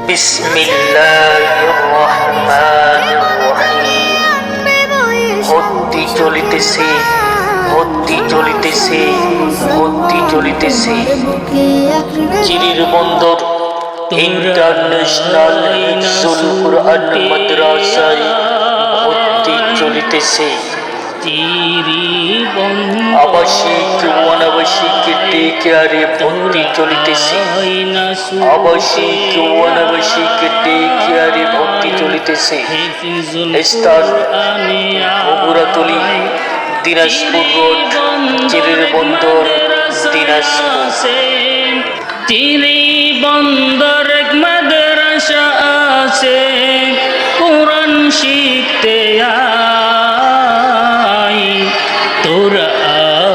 বিসমিল্লাহির রহমানির রহিম। হত্যি চলিতেছে, হত্যি চলিতেছে, হত্যি চলিতেছে। চিরির বন্দর ইন্টারন্যাশনাল হিফজুল কুরআন মাদ্রাসায় হত্যি চলিতেছে। আবাসিক ও অনাবাসিক ডে কেয়ারে ভর্তি চলিতেছে। আবাসিক ও অনাবাসিক ডে কেয়ারে ভর্তি চলিতেছে। স্থান বগুড়াতলী, দিনাজপুর রোড, চিরির বন্দর, দিনাজপুর। চিরি বন্দর এক মাদ্রাসা আছে, কোরআন শিখতে আয়, তোরা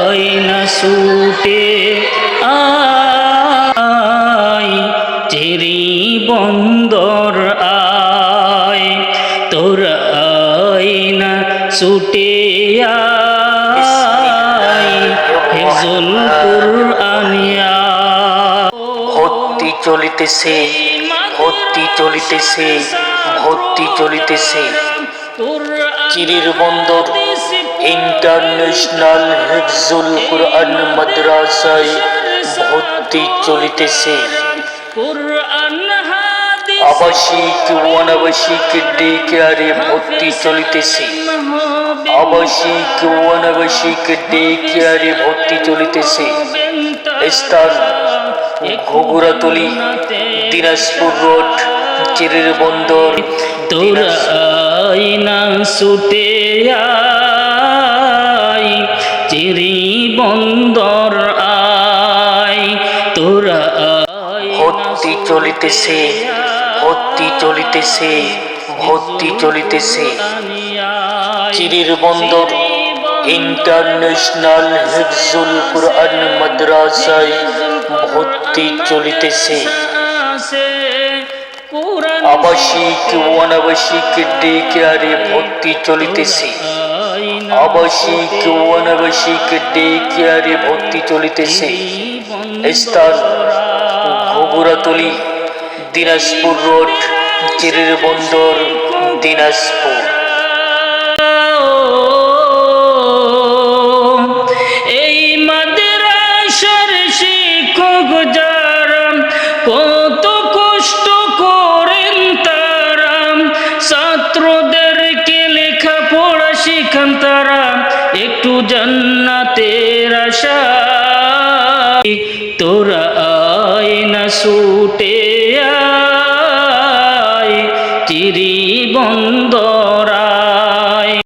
আয় না ছুটে আয়, চিরি বন্দর আয়, তোরা আয় না ছুটে আয়, হিফজুল কুরআনিয়া। হত্যি চলিতেছে, হত্যি চলিতেছে, হত্যি চলিতেছে। চিরির বন্দর ইন্টারন্যাশনাল হিফজুল কুরআন মাদ্রাসায় ভর্তি চলিতেছে। আবাসিক ও অনাবাসিক ডে কেয়ারে ভর্তি চলিতেছে। আবাসিক ও অনাবাসিক ডে কেয়ারে ভর্তি চলিতেছে। স্থান বগুড়াতলী, দিনাজপুর রোড, চিরির বন্দর। তোরা আয় না ছুটে আয়, চিরি বন্দর আয়, তোরা আয়। হত্যি চলিতেছে, হত্যি চলিতেছে, হত্যি চলিতেছে। চিরির বন্দর ইন্টারন্যাশনাল হিফজুল কুরআন মাদ্রাসায় ভর্তি চলিতেছে। আবাসিক ও অনাবাসিক ডে কেয়ারে ভর্তি চলিতেছে। আবাসিক ও অনাবাসিক ডে কেয়ারে ভর্তি চলিতেছে। স্থান বগুড়াতলী, দিনাজপুর রোড, চিরির বন্দর, দিনাজপুর। এই মাদ্রাসার শিক্ষক যারা কত কষ্ট করেন তারা, ছাত্রদেরকে লেখাপড়া শিখান তারা, একটু জান্নাতের আশা, তোরা আয় না ছুটে আয়, চিরি বন্দর